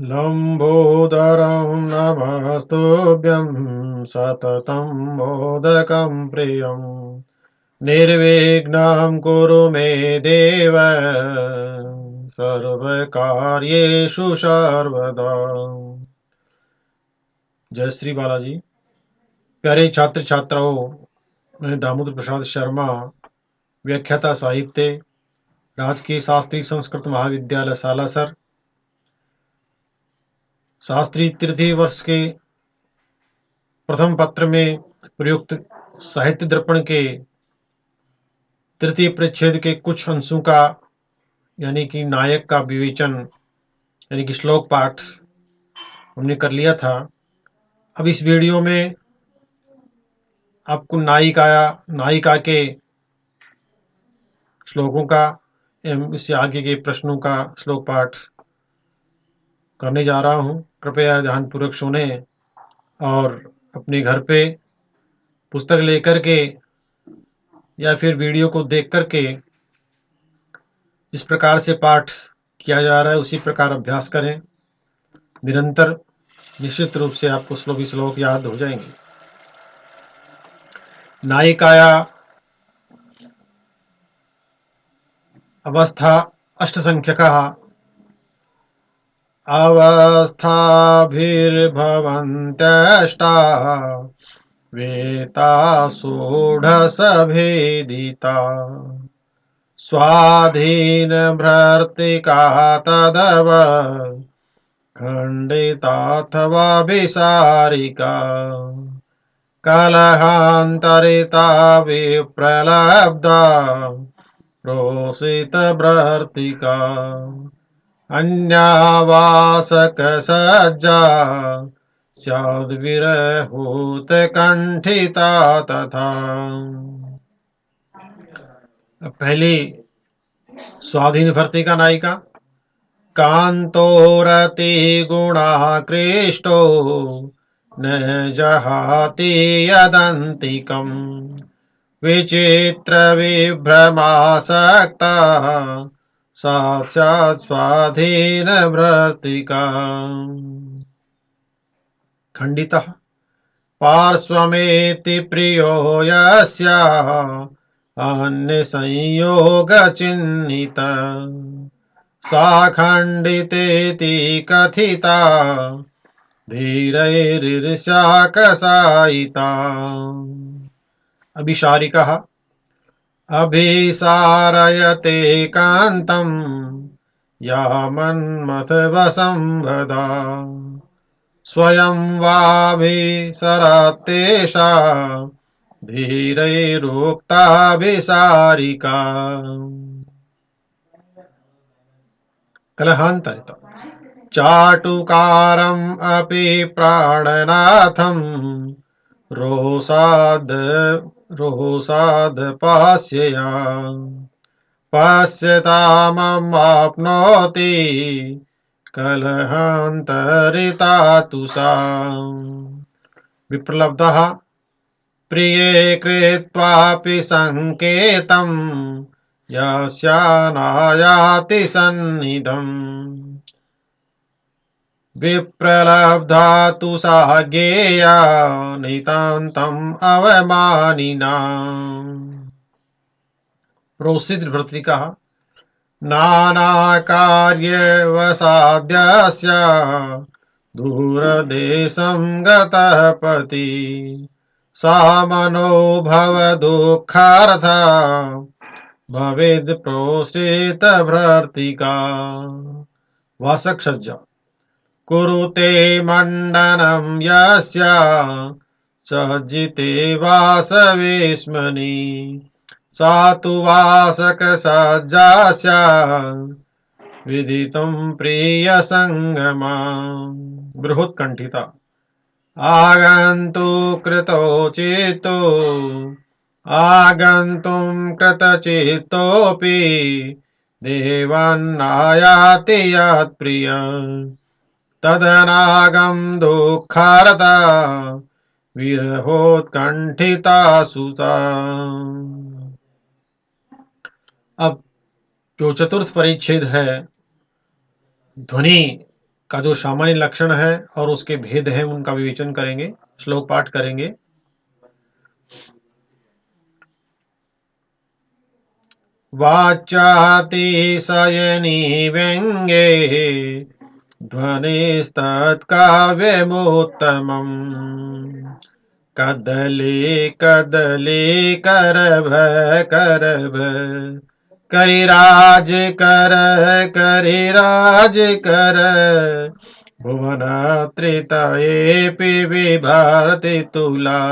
लम्बोदरं नमस्तुभ्यं सततं मोदकं प्रियं निर्विघ्नं कुरु मे देव सर्वकार्येषु सर्वदा। जय श्री बालाजी। प्यारे छात्र छात्राओं, मैं दामोदर प्रसाद शर्मा, व्याख्याता साहित्य, राजकीय शास्त्री संस्कृत महाविद्यालय सालासर, शास्त्री तृतीय वर्ष के प्रथम पत्र में प्रयुक्त साहित्य दर्पण के तृतीय परिच्छेद के कुछ अंशों का यानी कि नायक का विवेचन यानी कि श्लोक पाठ हमने कर लिया था। अब इस वीडियो में आपको नायिका के श्लोकों का एवं इससे आगे के प्रश्नों का श्लोक पाठ करने जा रहा हूँ। कृपया ध्यानपूर्वक सुने और अपने घर पे पुस्तक लेकर के या फिर वीडियो को देख करके जिस प्रकार से पाठ किया जा रहा है उसी प्रकार अभ्यास करें। निरंतर निश्चित रूप से आपको श्लोक याद हो जाएंगे। नायिकाया अवस्था अष्टसंख्यकः अवस्थाभिर्भवन्त्यष्टा वेता षोडशभेदिता स्वाधीनभर्तिका तदव खण्डिताथवा विसारिका कलहान्तरिता विप्रलब्धा प्रोषितभर्तिका अन्यावासकसज्जा स्याद्विरहूतकण्ठिता तथा। पहली स्वाधीन भर्तिका नायिका। कान्तोरति गुणाकृष्टो न जहाति यदन्तिकम् विचित्रविभ्रमासक्ता साक्षात् स्वाधीनभर्तिका। खण्डितः पार्श्वमेति प्रियो यस्याः अन्यसंयोगचिह्निता सा खण्डितेति कथिता धीरैरीर्ष्याकसायिता। अभिसारिकः अभिसारयते कान्तं या मन्मथवशंवदा स्वयं वाभिसरत्येषा धीरैरुक्ताभिसारिका। कलहान्तरिता चाटुकारम् अपि प्राणनाथं रोषादपास्यया पश्यतामप्नोति कलहान्तरिता तु सा। विप्रलब्धः प्रिये कृत्वापि संकेतं यस्यानायाति सन्निधम् विप्रलब्धा तु सा ज्ञेया नितान्तम् अवमानिना। प्रोषित भर्तृका नानाकार्यवसाद्यस्य दूरदेशं गतः पति सा मनोभवदुःखार्था भवेद् प्रोषित भर्तिका। वासकसज्जा कुरुते मण्डनं यस्या सज्जिते वासवेश्मनि सा तु वासकसज्जा स्यात् विदितं प्रियसङ्गमा। बृहत्कण्ठिता आगन्तुं कृतचित्तोऽपि देवान्नायाति यत्प्रिय तदनागं दुःखार्ता विरहोत्कण्ठिता सुता। अब जो चतुर्थ परिच्छेद है ध्वनि का जो सामान्य लक्षण है और उसके भेद हैं उनका विवेचन करेंगे, श्लोक पाठ करेंगे। वाचातिशयनी व्यङ्गे ध्वनिस्तत्काव्यमुत्तमम् कदली कदली करभ करभ करिराज कर करिराज कर भुवनत्रितयेऽपि बिभर्ति तुला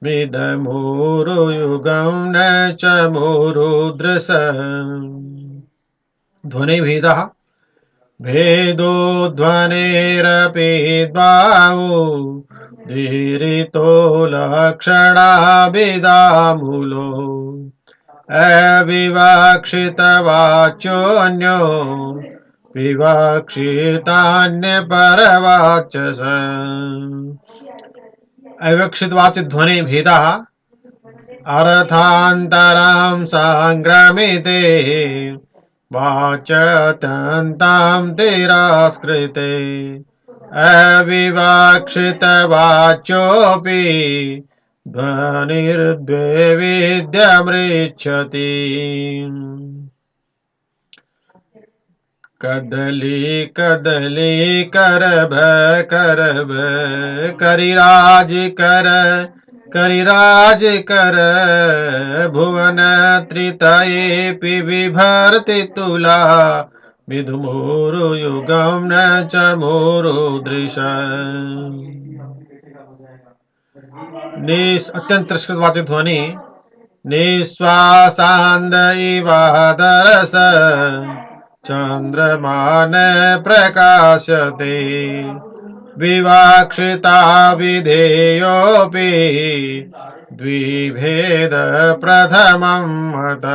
मृदमुरुयुगं न च मुरुदृश ध्वनिभेदः भेदो ध्वनेरपि द्वावो दीरितो लक्षणाभिधामूलो अविवक्षितवाच्योऽन्यो विवक्षितान्यपरवाचस अविवक्षित वाच्य ध्वनि भेदा अर्थान्तरां संग्रमिते वाचत्यन्तां तिरस्कृते अविवक्षितवाच्योऽपि ध्वनिर्द्वैविध्यमृच्छति कदली कदली करभ करभ करिराज कर करिराज कर भुवन त्रितयेऽपि बिभर्ति तुला विधुमोरुयुगं न च मोरुदृश अत्यंत तिरस्कृतवाचक ध्वनि निःश्वासान्द इवादरस चन्द्रमान प्रकाशते विवक्षिता विधेयोऽपि द्विभेद प्रथमं मत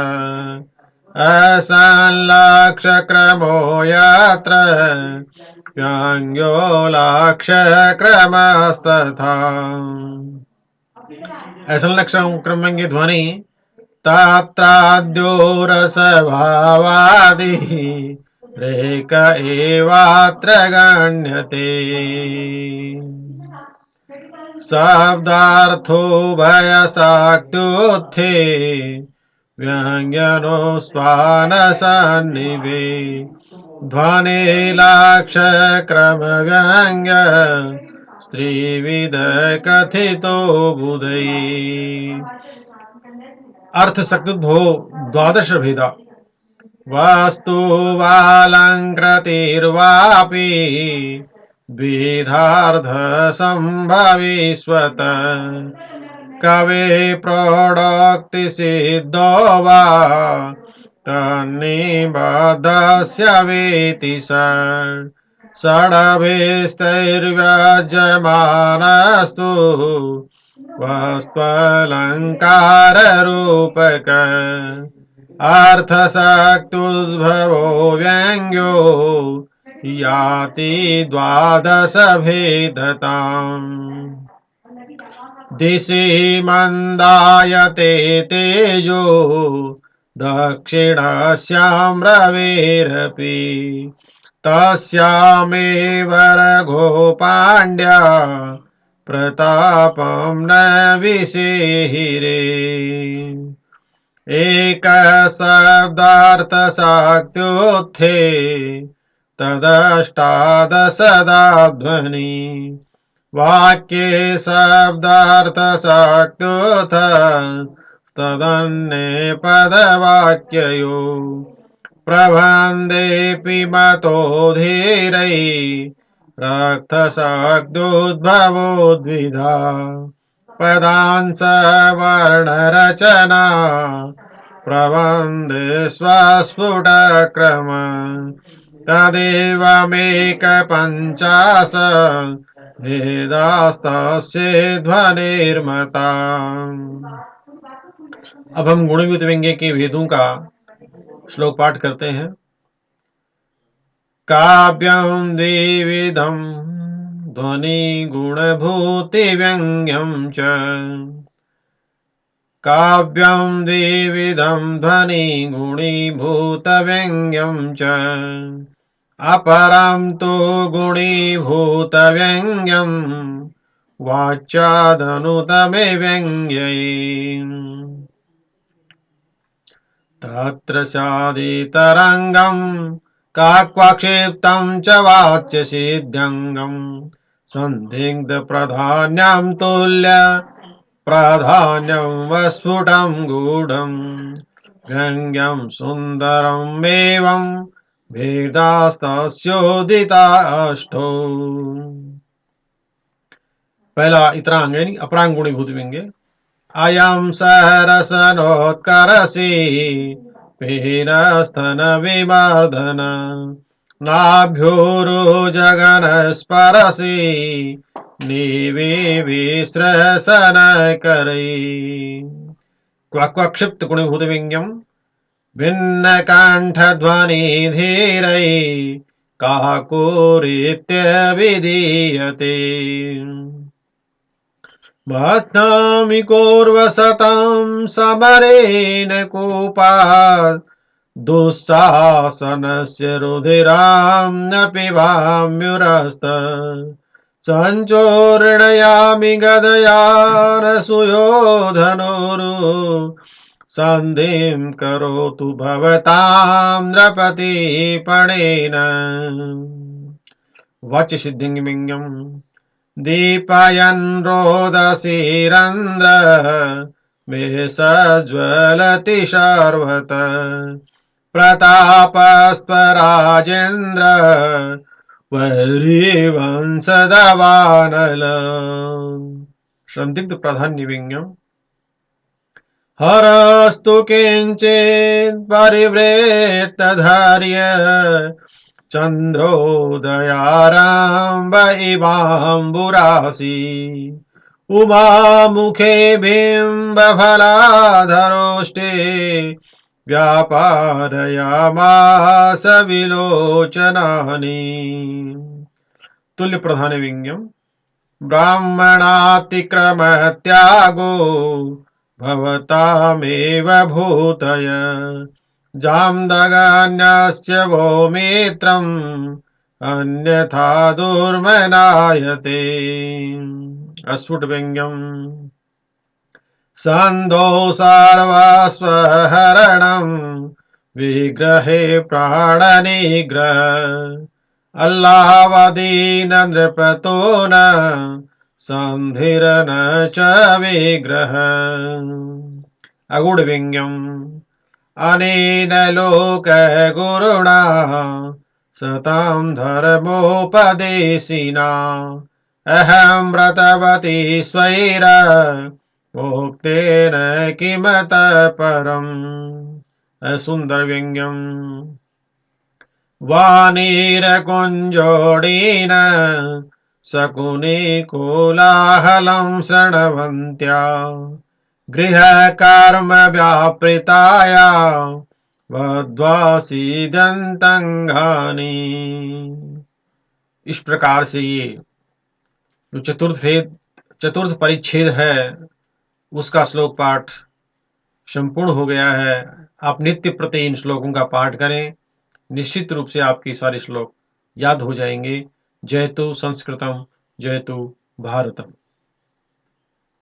असंलक्ष्यक्रमो यत्र व्यङ्ग्यो लक्ष्यक्रमस्तथा असंलक्ष्यक्रमव्यङ्ग्य ध्वनि तत्राद्यो रसभावादि रेक एवात्र गण्यते शब्दार्थो भयशाक्त्युत्थे व्यङ्जनो स्वानसन्निवे ध्वनिलक्ष्यक्रमव्यङ्ग्य स्त्रीविद कथितो बुधै अर्थ शक्तुद्भवो द्वादश भेदा वस्तुवालङ्कृतिर्वापि द्विधार्ध सम्भविष्वत कवे प्रोक्तिसिद्धो वा तन्निबद्धस्य वेति षडभिस्तैर्व्यजमानस्तु वस्त्वलङ्काररूपक अर्थशक्तुद्भवो व्यङ्ग्यो याति द्वादश भेदताम् दिशि मन्दायते तेजो दक्षिणस्यां रवेरपि तस्यामेव रघोपाण्ड्या प्रतापं न विषेहिरे एकशब्दार्थशाक्त्युत्थे तदष्टादशदा ध्वनि वाक्ये शब्दार्थशाक्त्युत्थ तदन्ये पदवाक्ययो प्रबन्धेऽपि मतो धीरै रक्तशब्दोद्भवो द्विधा पदांश वर्णरचना प्रबन्धे स्वस्फुटक्रम तदेवमेकपञ्चाशत् भेदास्तस्य ध्वनिर्मता। अब हम गुणयुक्त व्यंग्य के भेदों का श्लोक पाठ करते हैं। काव्यं द्विविधं ध्वनि गुणभूति व्यंग्यं च काव्यं द्विविधं ध्वनि गुणीभूत व्यंग्यं च अपरं तु गुणीभूतव्यङ्ग्यम् वाच्यादनुतमे व्यङ्ग्यै तत्र स्यादितरङ्गम् काक्वाक्षिप्तं च वाच्यसिद्ध्यङ्गम् सन्दिग्धप्राधान्यं तुल्य प्राधान्यं वस्फुटं गूढम् व्यङ्ग्यं सुन्दरमेवं भेदास्तस्योदिता अष्टौ। पहला इतरांग यानी अपरांग गुणीभूत व्यंग्य। अयं सहरसनोत्करसी पीनस्तन विवर्धन नाभ्योरुजगनस्परसी निविश्रसन करै क्वाक क्वाक क्षिप्त गुणीभूत व्यंग्यम भिन्न कंठ ध्वनि धीरै काकुरित्यभिधीयते महत्नामि कोर्वसतां समरेण कूपात् दुःशासनस्य रुधिरामपि वाम्युरस्त सञ्चोर्णयामि गदया न सुयोधनोरु सन्धिं करोतु भवतां नृपतिपणेन वाच्यसिद्धिङ्गिमिङ्गम् दीपयन् रोदसीरन्द्र मे सज्ज्वलति शर्वत प्रतापस्त्वराजेन्द्र वैरीवंशदवानल संदिग्ध प्राधान्य व्यंग्यम हरस्तु किंचित् परिवृत्तधार्य चन्द्रोदयारम्भ इवाम्बुरासि उमामुखे बिम्बफलाधरोष्टे व्यापारयामास विलोचनानि तुल्य प्रधान व्यंग्यम ब्राह्मणातिक्रमत्यागो भवतामेव भूतय जाम्दगान्यस्य वो मित्रम् अन्यथा दुर्मनायते अस्फुट व्यंग्यम सन्धो सर्वस्वहरणं विग्रहे प्राणनिग्रह अल्लावदीन नृपतो न संधिरन च विग्रह अगुण व्यंग्यम अनेन लोकगुरुणा सतां धर्मोपदेशिना अहं व्रतवती स्वैर भोक्तेन किमत परम् सुंदर व्यंग्यम वाणीरकुञ्जोडीन शकुनि कोलाहलं शृण्वन्त्या गृहकर्म व्यापृताया वध्वासीदन्तंगानि। इस प्रकार से ये जो चतुर्थ परिच्छेद है उसका श्लोक पाठ संपूर्ण हो गया है। आप नित्य प्रति इन श्लोकों का पाठ करें, निश्चित रूप से आपके सारे श्लोक याद हो जाएंगे। जयतु संस्कृतम, जयतु भारतम।